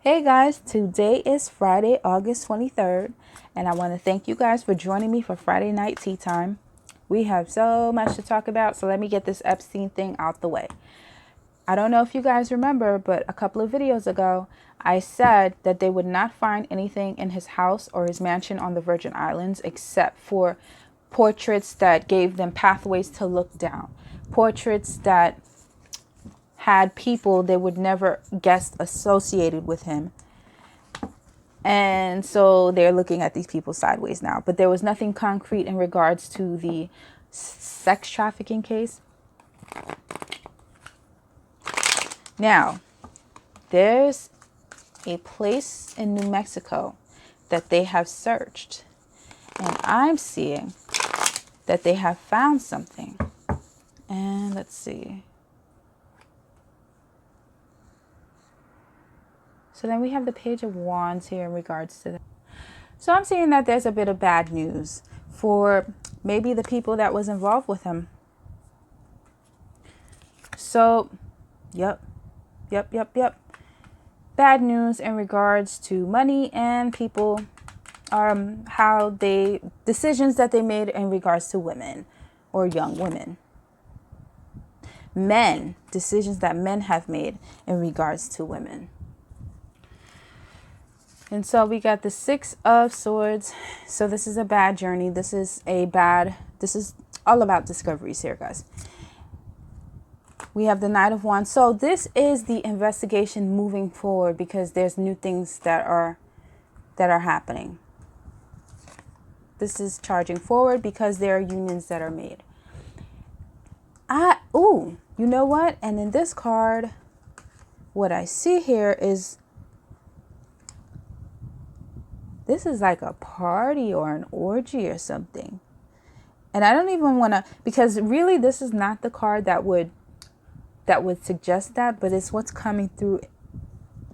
Hey guys, today is Friday, August 23rd, and I want to thank you guys for joining me for Friday night tea time. We have so much to talk about, so let me get this Epstein thing out the way. I don't know if you guys remember, but a couple of videos ago, I said that they would not find anything in his house or his mansion on the Virgin Islands except for portraits that gave them pathways to look down. Portraits that had people they would never guess associated with him. And so they're looking at these people sideways now. But there was nothing concrete in regards to the sex trafficking case. Now, there's a place in New Mexico that they have searched. And I'm seeing that they have found something. And let's see. So then we have the Page of Wands here in regards to that. So I'm seeing that there's a bit of bad news for maybe the people that was involved with him. So, yep. Bad news in regards to money and people, decisions that they made in regards to women or young women. Men, decisions that men have made in regards to women. And so we got the Six of Swords. So this is a bad journey. This is all about discoveries here, guys. We have the Knight of Wands. So this is the investigation moving forward because there's new things that are happening. This is charging forward because there are unions that are made. You know what? And in this card, what I see here is this is like a party or an orgy or something. And I don't even want to, because really this is not the card that would suggest that, but it's what's coming through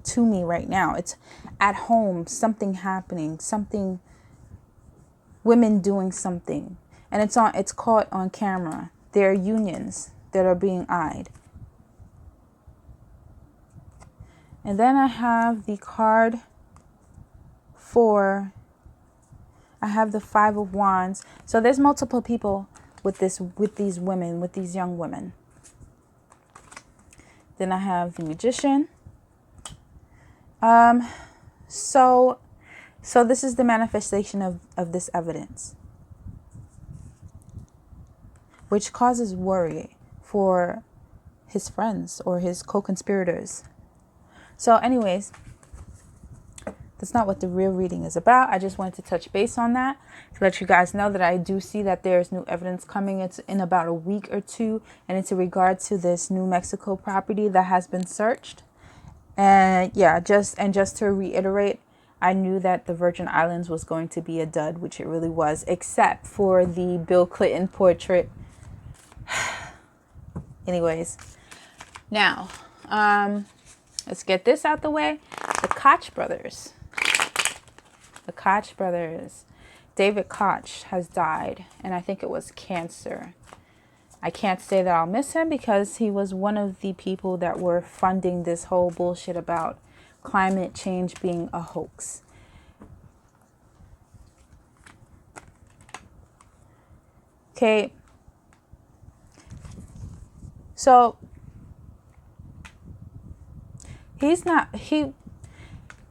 to me right now. It's at home, something happening, something, women doing something. And it's caught on camera. There are unions that are being eyed. And then I have the card I have the Five of Wands. So there's multiple people with these women, with these young women. Then I have the Magician. So this is the manifestation of this evidence, which causes worry for his friends or his co-conspirators. So anyways, that's not what the real reading is about. I just wanted to touch base on that to let you guys know that I do see that there's new evidence coming. It's in about a week or two, and it's in regard to this New Mexico property that has been searched. And yeah, just to reiterate, I knew that the Virgin Islands was going to be a dud, which it really was, except for the Bill Clinton portrait. Anyways, now let's get this out the way. The Koch brothers. The Koch brothers. David Koch has died, and I think it was cancer. I can't say that I'll miss him because he was one of the people that were funding this whole bullshit about climate change being a hoax. Okay. So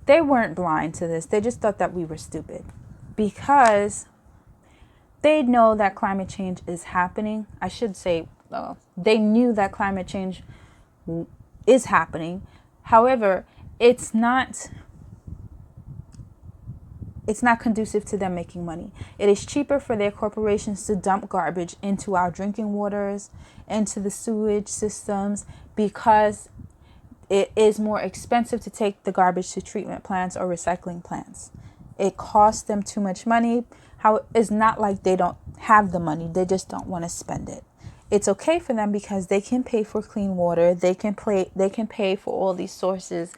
they weren't blind to this. They just thought that we were stupid because they know that climate change is happening. I should say they knew that climate change is happening. However, it's not conducive to them making money. It is cheaper for their corporations to dump garbage into our drinking waters, into the sewage systems, because it is more expensive to take the garbage to treatment plants or recycling plants. It costs them too much money. It's not like they don't have the money. They just don't want to spend it. It's okay for them because they can pay for clean water. They can pay for all these sources.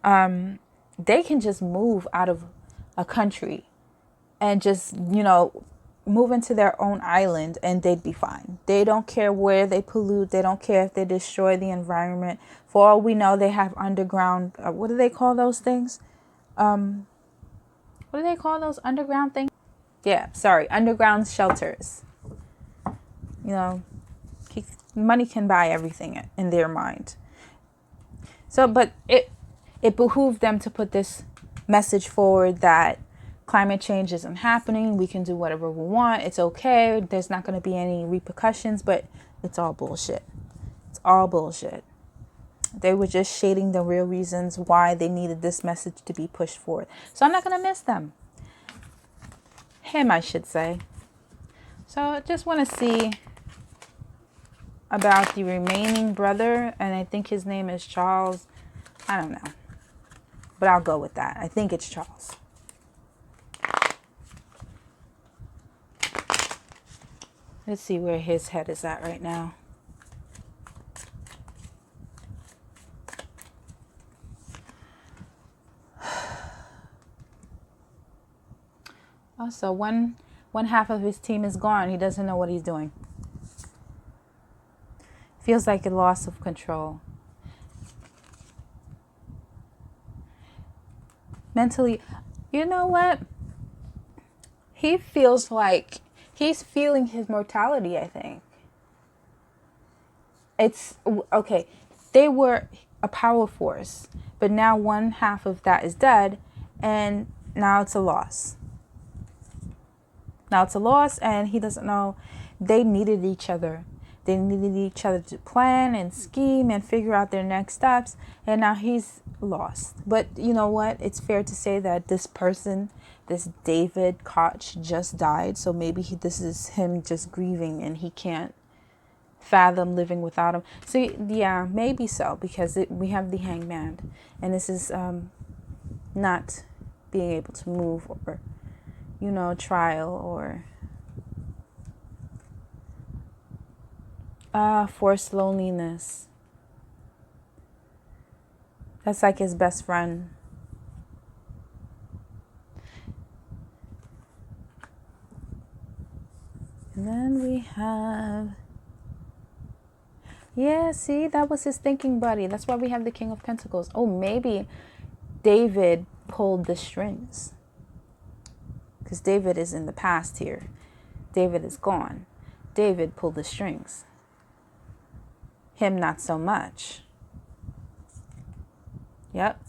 They can just move out of a country and just, move into their own island and they'd be fine. They don't care where they pollute. They don't care if they destroy the environment. For all we know, they have underground, what do they call those things? What do they call those underground things? Yeah, sorry, underground shelters. You know, money can buy everything in their mind. So, but it behooved them to put this message forward that climate change isn't happening. We can do whatever we want. It's okay. There's not going to be any repercussions, but it's all bullshit. It's all bullshit. They were just shading the real reasons why they needed this message to be pushed forward. So I'm not going to miss them. Him, I should say. So I just want to see about the remaining brother, and I think his name is Charles. I don't know, but I'll go with that. I think it's Charles. Let's see where his head is at right now. Also, one half of his team is gone. He doesn't know what he's doing. Feels like a loss of control. Mentally, you know what? He feels like he's feeling his mortality, I think. It's okay. They were a power force, but now one half of that is dead, and now it's a loss. Now it's a loss, and he doesn't know. They needed each other. They needed each other to plan and scheme and figure out their next steps, and now he's lost. But you know what? It's fair to say that this person, this David Koch, just died, so maybe this is him just grieving, and he can't fathom living without him. So yeah, maybe so, because we have the hangman, and this is not being able to move, or trial, or forced loneliness. That's like his best friend. And then we have, yeah, see, that was his thinking buddy. That's why we have the King of Pentacles. Oh, maybe David pulled the strings, because David is in the past here. David is gone. David pulled the strings. Him, not so much. Yep.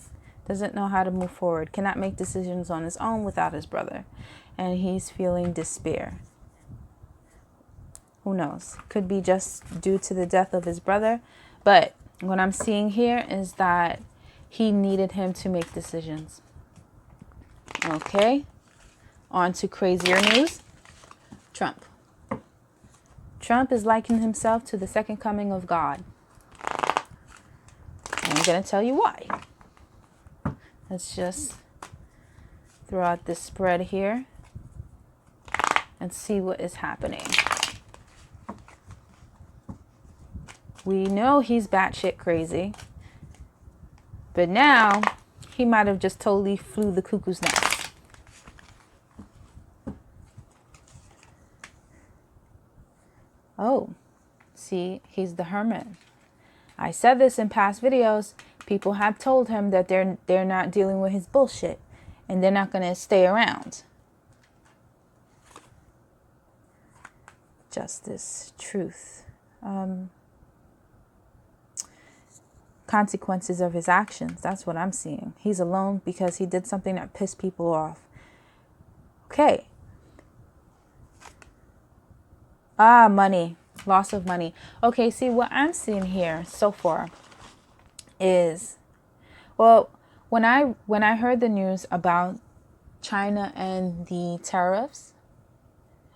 Doesn't know how to move forward. Cannot make decisions on his own without his brother. And he's feeling despair. Who knows? Could be just due to the death of his brother. But what I'm seeing here is that he needed him to make decisions. Okay. On to crazier news. Trump. Trump is likening himself to the second coming of God. I'm going to tell you why. Let's just throw out this spread here and see what is happening. We know he's batshit crazy, but now he might have just totally flew the cuckoo's nest. Oh, see, he's the hermit. I said this in past videos. People have told him that they're not dealing with his bullshit, and they're not going to stay around. Justice, truth, consequences of his actions. That's what I'm seeing. He's alone because he did something that pissed people off. Okay. Money. Loss of money. Okay, see, what I'm seeing here so far is, well, when I heard the news about China and the tariffs,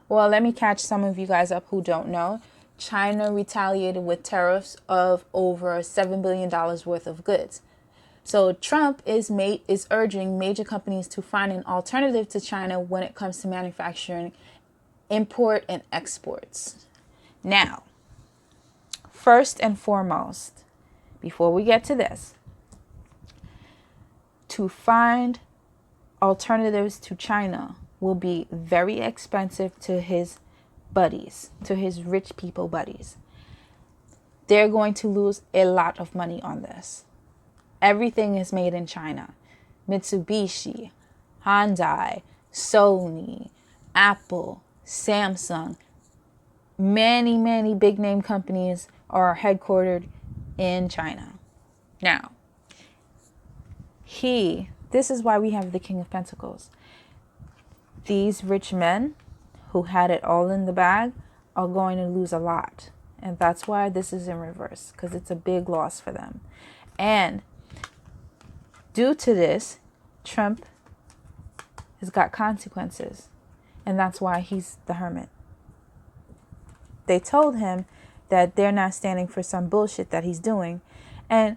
well, let me catch some of you guys up who don't know. China retaliated with tariffs of over $7 billion worth of goods. So Trump is urging major companies to find an alternative to China when it comes to manufacturing, import, and exports. Now, first and foremost, before we get to this, to find alternatives to China will be very expensive to his buddies, to his rich people buddies. They're going to lose a lot of money on this. Everything is made in China. Mitsubishi, Hyundai, Sony, Apple, Samsung, many big name companies are headquartered in China. Now, this is why we have the King of Pentacles. These rich men who had it all in the bag are going to lose a lot. And that's why this is in reverse, because it's a big loss for them. And due to this, Trump has got consequences. And that's why he's the hermit. They told him that they're not standing for some bullshit that he's doing. And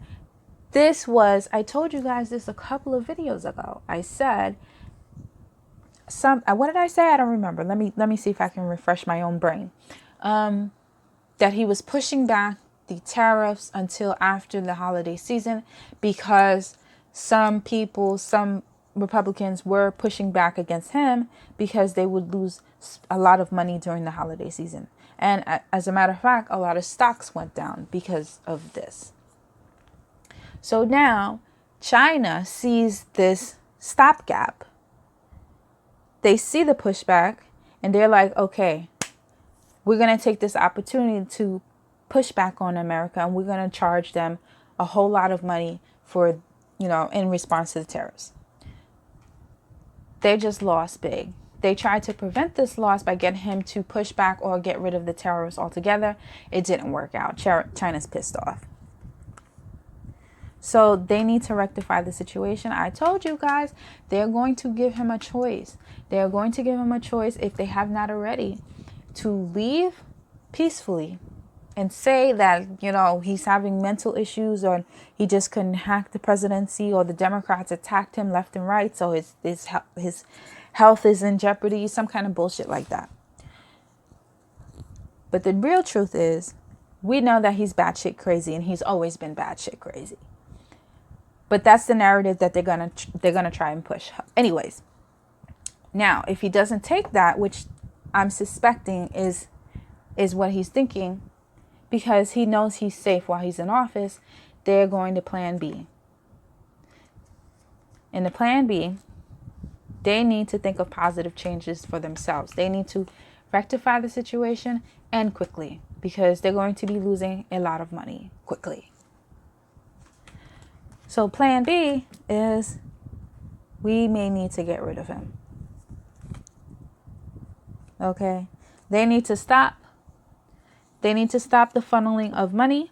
I told you guys this a couple of videos ago. I said, what did I say? I don't remember. Let me see if I can refresh my own brain. That he was pushing back the tariffs until after the holiday season because some Republicans were pushing back against him because they would lose a lot of money during the holiday season. And as a matter of fact, a lot of stocks went down because of this. So now China sees this stopgap. They see the pushback and they're like, okay, we're going to take this opportunity to push back on America, and we're going to charge them a whole lot of money for, in response to the tariffs. They just lost big. They tried to prevent this loss by getting him to push back or get rid of the tariffs altogether. It didn't work out. China's pissed off. So they need to rectify the situation. I told you guys, they're going to give him a choice. They're going to give him a choice, if they have not already, to leave peacefully and say that, he's having mental issues, or he just couldn't hack the presidency, or the Democrats attacked him left and right, so his health is in jeopardy, some kind of bullshit like that. But the real truth is, we know that he's batshit crazy, and he's always been batshit crazy. But that's the narrative that they're gonna try and push. Anyways, now if he doesn't take that, which I'm suspecting is what he's thinking, because he knows he's safe while he's in office, they're going to plan B. In the plan B, they need to think of positive changes for themselves. They need to rectify the situation, and quickly, because they're going to be losing a lot of money quickly. So plan B is, we may need to get rid of him. Okay? They need to stop. They need to stop the funneling of money.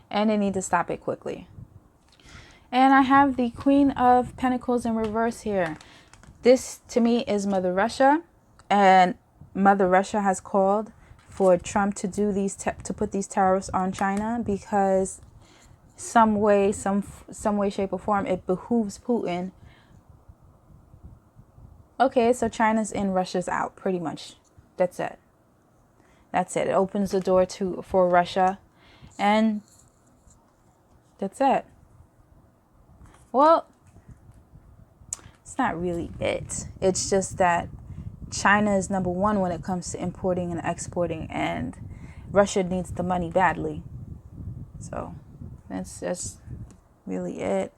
And they need to stop it quickly. And I have the Queen of Pentacles in reverse here. This, to me, is Mother Russia. And Mother Russia has called for Trump to do to put these tariffs on China, because some way, shape, or form, it behooves Putin. Okay, so China's in, Russia's out, pretty much. That's it. It opens the door for Russia, and that's it. Well, it's not really it. It's just that China is number one when it comes to importing and exporting, and Russia needs the money badly. So that's really it.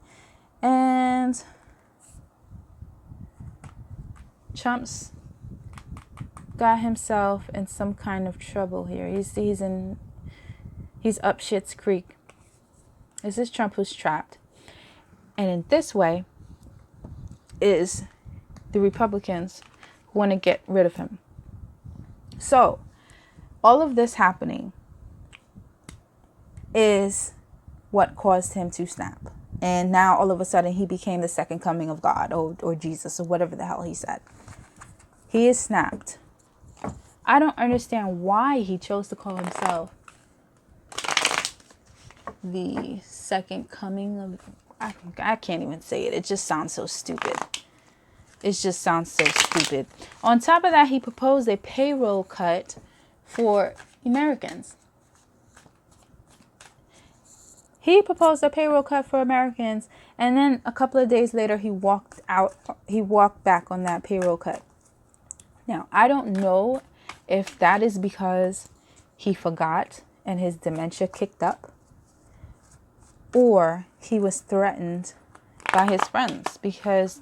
And Trump's got himself in some kind of trouble here. He's up shit's creek. This is Trump who's trapped. And in this way is the Republicans who want to get rid of him. So all of this happening is what caused him to snap. And now all of a sudden he became the second coming of God, or Jesus, or whatever the hell he said. He is snapped. I don't understand why he chose to call himself the second coming of... I can't even say it. It just sounds so stupid. On top of that, he proposed a payroll cut for Americans. He proposed a payroll cut for Americans, and then a couple of days later, he walked back on that payroll cut. Now, I don't know if that is because he forgot and his dementia kicked up, or he was threatened by his friends because,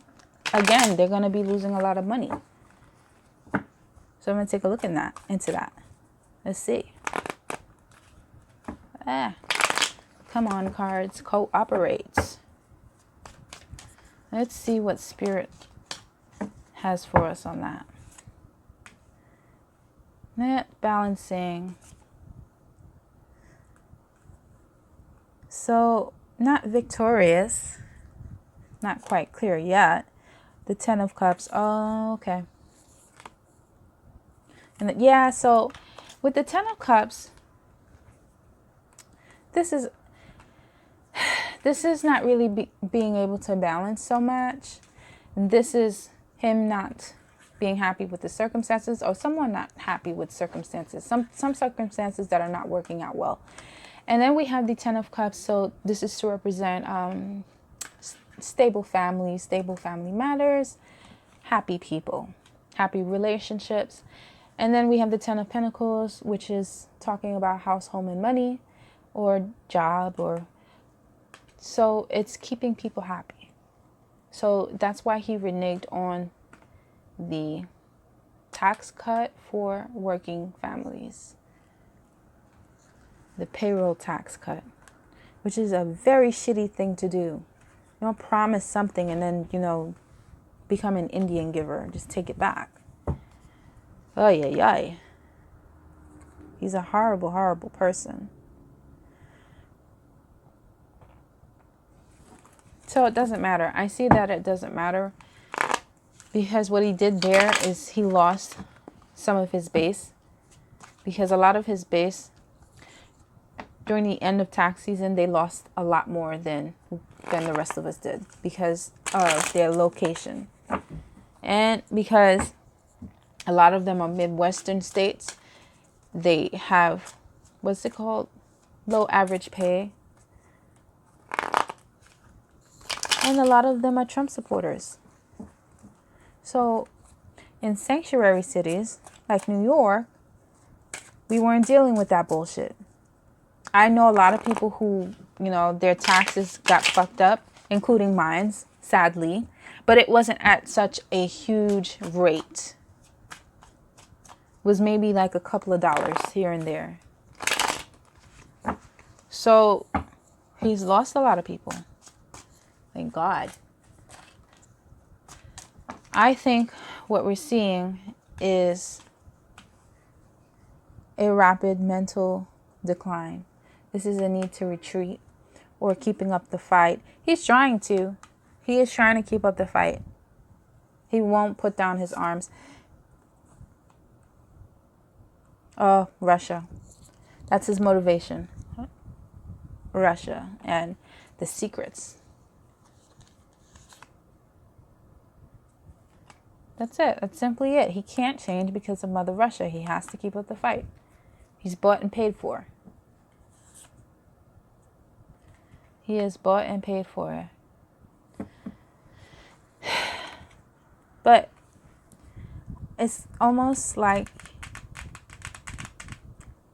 again, they're going to be losing a lot of money. So I'm going to take a look into that. Let's see. Come on, cards. Cooperate. Let's see what Spirit has for us on that. Net balancing. So, not victorious. Not quite clear yet. The Ten of Cups. Oh, okay. And yeah, so with the Ten of Cups, this is not really being able to balance so much. This is him not being happy with the circumstances, or someone not happy with circumstances. Some circumstances that are not working out well. And then we have the Ten of Cups. So this is to represent stable family matters, happy people, happy relationships. And then we have the Ten of Pentacles, which is talking about house, home, and money, or job, or so it's keeping people happy. So that's why he reneged on the tax cut for working families, the payroll tax cut, which is a very shitty thing to do. You don't promise something and then, become an Indian giver. Just take it back. Oh, yeah. He's a horrible, horrible person. So it doesn't matter. I see that it doesn't matter because what he did there is he lost some of his base, because a lot of his base during the end of tax season, they lost a lot more than the rest of us did because of their location. And because a lot of them are Midwestern states, they have, what's it called? Low average pay. And a lot of them are Trump supporters. So in sanctuary cities like New York, we weren't dealing with that bullshit. I know a lot of people who, their taxes got fucked up, including mine, sadly. But it wasn't at such a huge rate. It was maybe like a couple of dollars here and there. So he's lost a lot of people. Thank God. I think what we're seeing is a rapid mental decline. This is a need to retreat or keeping up the fight. He is trying to keep up the fight. He won't put down his arms. Oh, Russia. That's his motivation. Russia and the secrets. That's it. That's simply it. He can't change because of Mother Russia. He has to keep up the fight. He's bought and paid for. He is bought and paid for. But it's almost like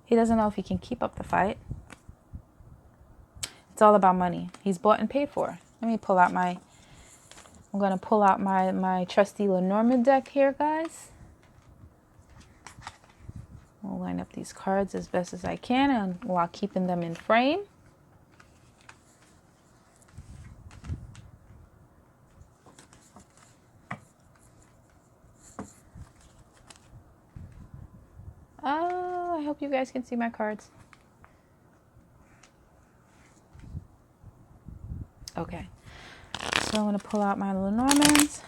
he doesn't know if he can keep up the fight. It's all about money. He's bought and paid for. Let me pull out I'm going to pull out my trusty Lenormand deck here, guys. I'll line up these cards as best as I can and while keeping them in frame. Oh, I hope you guys can see my cards. Okay. So I'm going to pull out my Lenormands.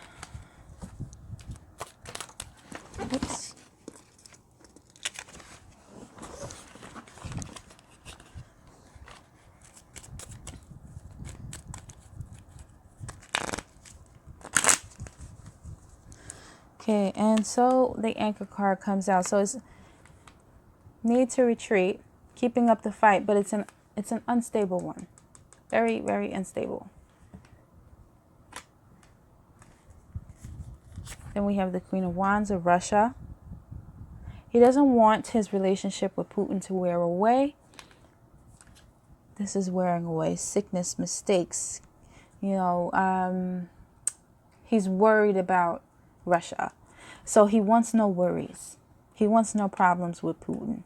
Oops. Okay, and so the Anchor card comes out. So it's need to retreat, keeping up the fight, but it's an unstable one. Very, very unstable. Then we have the Queen of Wands of Russia. He doesn't want his relationship with Putin to wear away. This is wearing away. Sickness, mistakes. You know, he's worried about Russia. So he wants no worries. He wants no problems with Putin.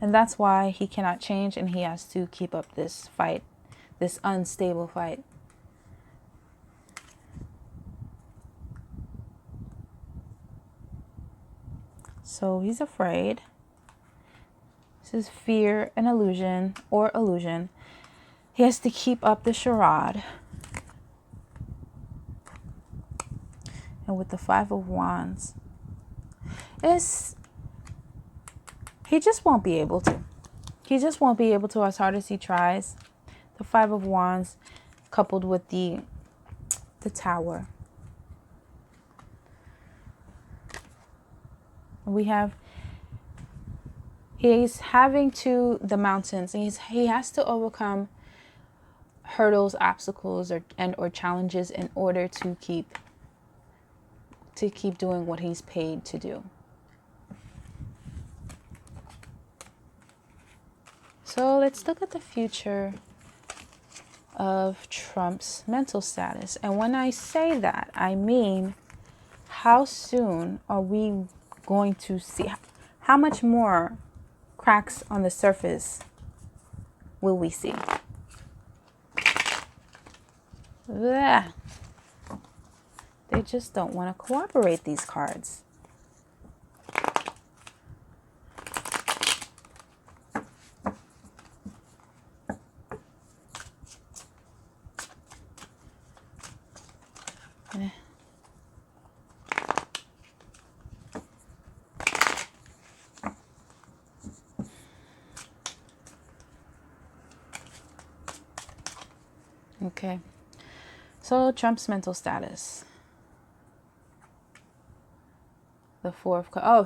And that's why he cannot change, and he has to keep up this fight, this unstable fight. So he's afraid. This is fear and illusion, or illusion. He has to keep up the charade. And with the Five of Wands, he just won't be able to. He just won't be able to as hard as he tries. The Five of Wands coupled with the Tower. We have, he's having to the mountains, and he has to overcome hurdles, obstacles, or challenges in order to keep doing what he's paid to do. So let's look at the future of Trump's mental status. And when I say that, I mean, how soon are we going to see, how much more cracks on the surface will we see? Blah. They just don't want to cooperate, these cards. Okay, so Trump's mental status. The Four of Cups. Oh,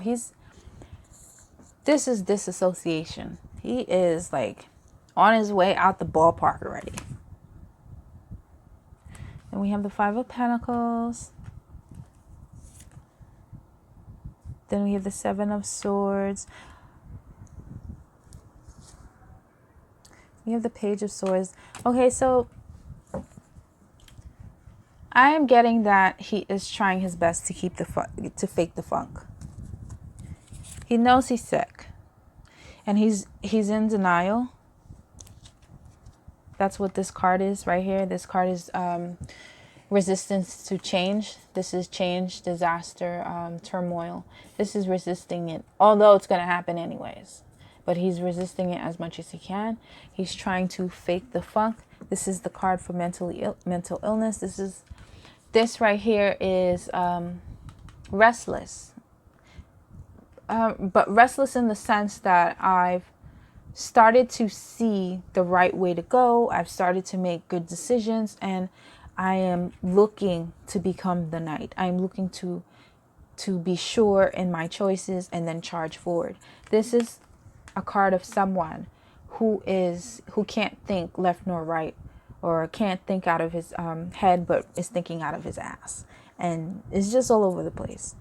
this is disassociation. He is like on his way out the ballpark already. And we have the Five of Pentacles. Then we have the Seven of Swords. We have the Page of Swords. Okay, so I am getting that he is trying his best to keep to fake the funk. He knows he's sick, and he's in denial. That's what this card is right here. This card is resistance to change. This is change, disaster, turmoil. This is resisting it, although it's going to happen anyways. But he's resisting it as much as he can. He's trying to fake the funk. This is the card for mental illness. This right here is restless. But restless in the sense that I've started to see the right way to go. I've started to make good decisions, and I am looking to become the knight. I'm looking to be sure in my choices and then charge forward. This is a card of someone who can't think left nor right, or can't think out of his head, but is thinking out of his ass, and it's just all over the place.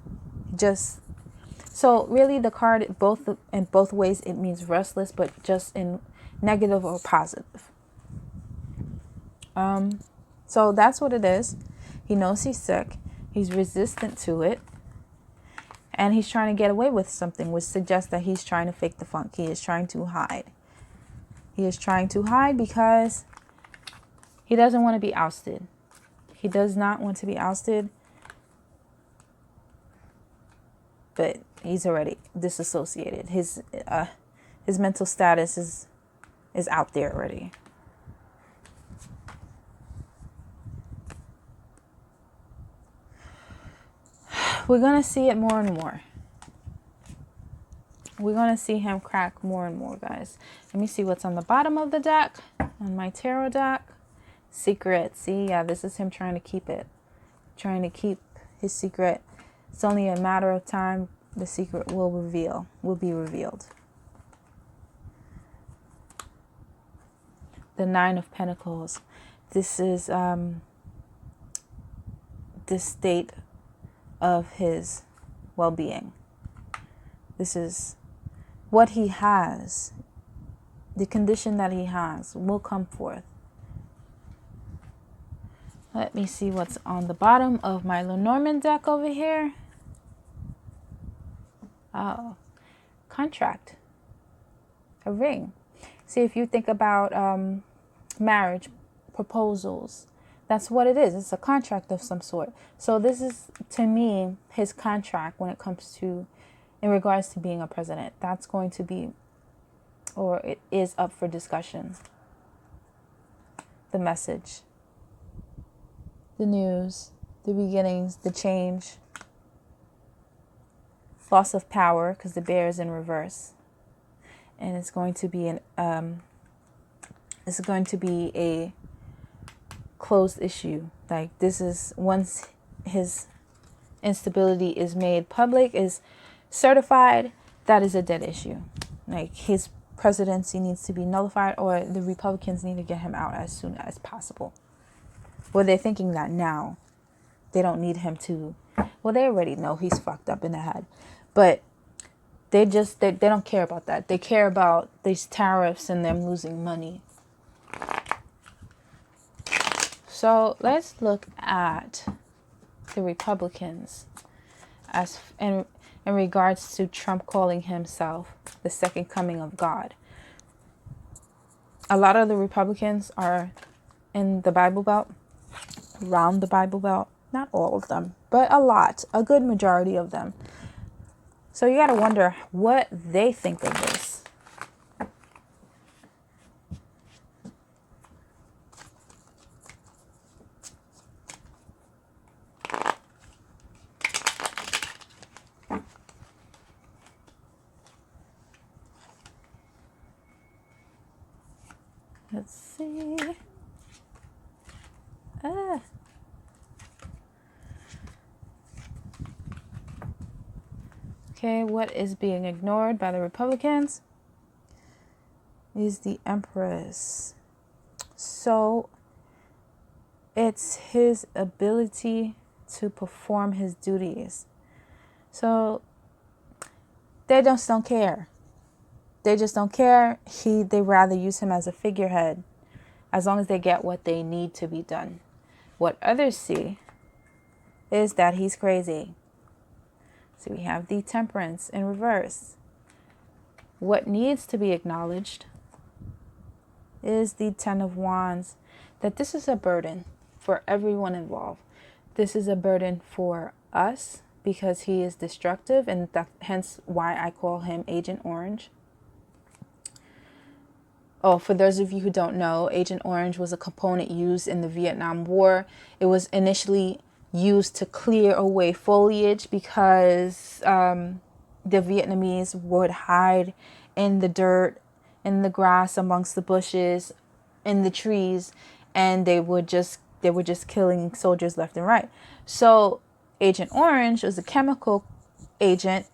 So really, the card in both ways, it means restless, but just in negative or positive. So that's what it is. He knows he's sick. He's resistant to it. And he's trying to get away with something, which suggests that he's trying to fake the funk. He is trying to hide. He is trying to hide because he doesn't want to be ousted. He does not want to be ousted. But he's already disassociated. His mental status is out there already. We're going to see it more and more. We're going to see him crack more and more, guys. Let me see what's on the bottom of the deck, on my tarot deck. Secret. See, yeah, this is him trying to keep it. Trying to keep his secret. It's only a matter of time. The secret will be revealed. the Nine of Pentacles. This is this state of his well-being. This is what he has. The condition that he has will come forth. Let me see what's on the bottom of my Lenormand deck over here. Oh, contract. A ring. See, if you think about marriage proposals, that's what it is. It's a contract of some sort. So this is, to me, his contract when it comes to, in regards to being a president. That's going to be, or it is up for discussion. The message, the news, the beginnings, the change, loss of power, because the bear is in reverse. And it's going to be a closed issue. Like, this is, once his instability is made public, is certified, that is a dead issue. Like, his presidency needs to be nullified, or the Republicans need to get him out as soon as possible. Well, they're thinking that now. They don't need him to, well, they already know he's fucked up in the head. But they don't care about that. They care about these tariffs and them losing money. So let's look at the Republicans as in regards to Trump calling himself the second coming of God. A lot of the Republicans are in the Bible Belt, around the Bible Belt. Not all of them, but a lot, a good majority of them. So you got to wonder what they think of this. Let's see. Okay, what is being ignored by the Republicans is the Empress. So it's his ability to perform his duties. So they just don't care. They just don't care. They rather use him as a figurehead, as long as they get what they need to be done. What others see is that he's crazy. So we have the Temperance in reverse. What needs to be acknowledged is the Ten of Wands, that this is a burden for everyone involved. This is a burden for us because he is destructive, and hence why I call him Agent Orange. Oh, for those of you who don't know, Agent Orange was a component used in the Vietnam War. It was initially used to clear away foliage because the Vietnamese would hide in the dirt, in the grass, amongst the bushes, in the trees, and they were just killing soldiers left and right. So Agent Orange was a chemical agent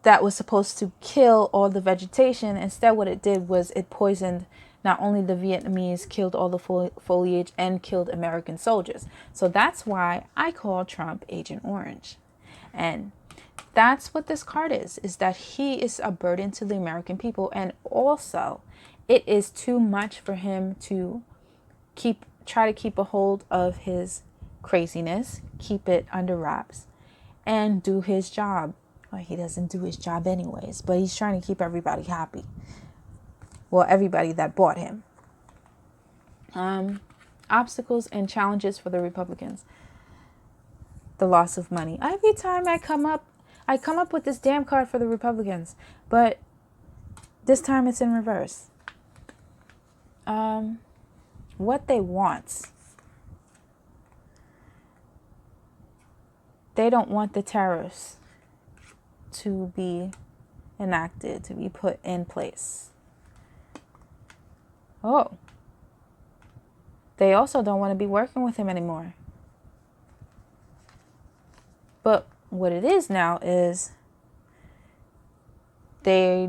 that was supposed to kill all the vegetation. Instead, what it did was it poisoned not only the Vietnamese, killed all the foliage, and killed American soldiers. So that's why I call Trump Agent Orange. And that's what this card is that he is a burden to the American people. And also, it is too much for him to try to keep a hold of his craziness, keep it under wraps, and do his job. Well, he doesn't do his job anyways, but he's trying to keep everybody happy. Well, everybody that bought him. Obstacles and challenges for the Republicans. The loss of money. Every time I come up with this damn card for the Republicans, but this time it's in reverse. What they want. They don't want the tariffs to be enacted, to be put in place. Oh. They also don't want to be working with him anymore. But what it is now is they're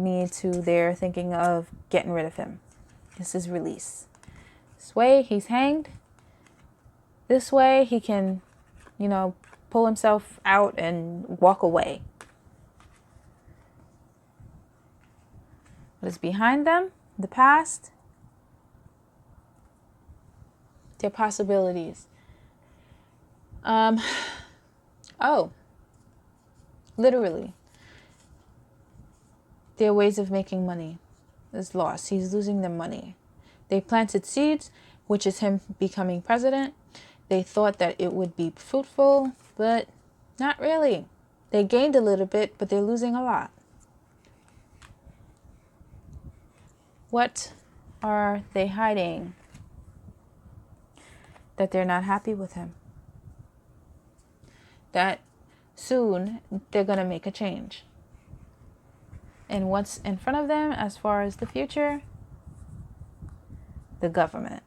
thinking of getting rid of him. This is release. This way, he's hanged. This way, he can, pull himself out and walk away. What is behind them? The past. Their possibilities. Literally. Their ways of making money is lost. He's losing their money. They planted seeds, which is him becoming president. They thought that it would be fruitful, but not really. They gained a little bit, but they're losing a lot. What are they hiding? That they're not happy with him. That soon they're going to make a change. And what's in front of them as far as the future? The government.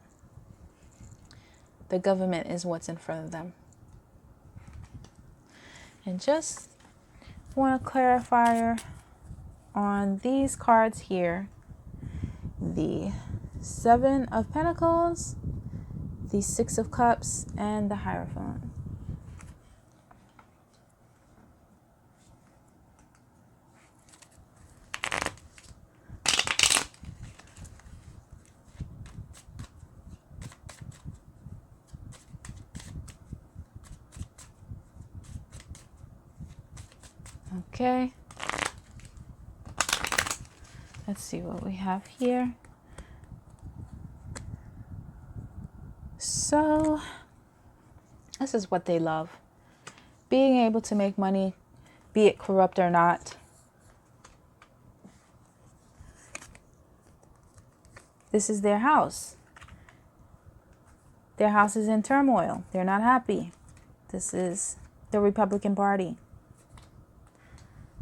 The government is what's in front of them. And just want to clarify on these cards here. The 7 of Pentacles, the 6 of Cups, and the Hierophant. Okay. Let's see what we have here. So, this is what they love. Being able to make money, be it corrupt or not. This is their house. Their house is in turmoil. They're not happy. This is the Republican Party.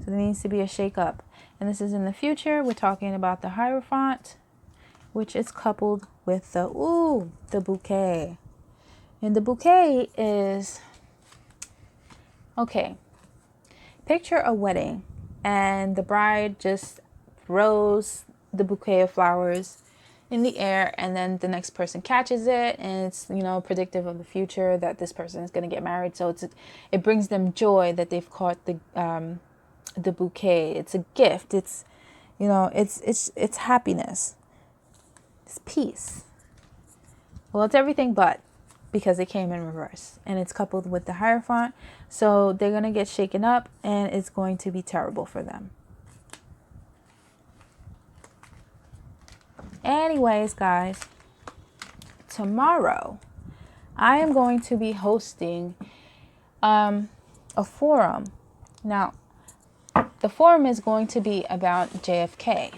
So there needs to be a shakeup. And this is in the future. We're talking about the Hierophant, which is coupled with the bouquet. And the bouquet is, okay, picture a wedding and the bride just throws the bouquet of flowers in the air, and then the next person catches it, and it's, predictive of the future that this person is going to get married. So it brings them joy that they've caught the bouquet. It's a gift. It's, it's happiness. It's peace. Well, it's everything but, because it came in reverse, and it's coupled with the Hierophant. So they're going to get shaken up, and it's going to be terrible for them. Anyways, guys, tomorrow I am going to be hosting a forum. Now, the forum is going to be about JFK.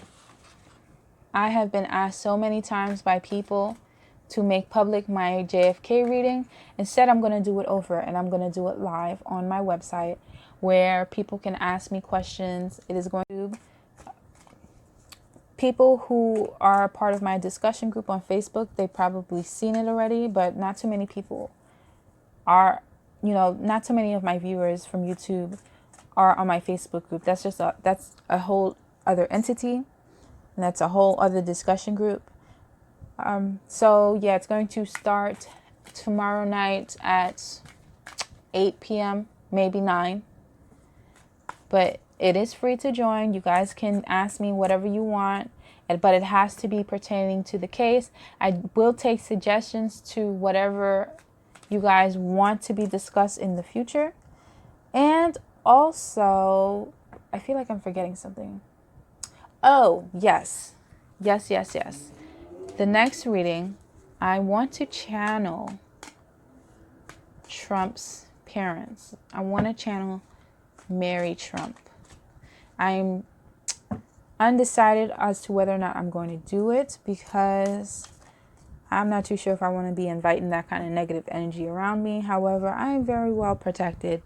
I have been asked so many times by people to make public my JFK reading. Instead, I'm going to do it over, and I'm going to do it live on my website where people can ask me questions. It is going to people who are part of my discussion group on Facebook, they've probably seen it already, but not too many people are, not too many of my viewers from YouTube are on my Facebook group. That's a whole other entity, and that's a whole other discussion group. So yeah, it's going to start tomorrow night at 8 p.m., maybe 9. But it is free to join. You guys can ask me whatever you want, but it has to be pertaining to the case. I will take suggestions to whatever you guys want to be discussed in the future. And also, I feel like I'm forgetting something. Oh, yes. Yes. The next reading, I want to channel Trump's parents. I want to channel Mary Trump. I'm undecided as to whether or not I'm going to do it, because I'm not too sure if I want to be inviting that kind of negative energy around me. However, I'm very well protected.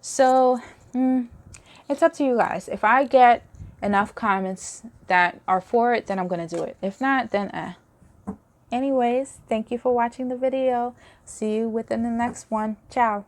So it's up to you guys. If I get enough comments that are for it, then I'm going to do it. If not, then Anyways, thank you for watching the video. See you within the next one. Ciao.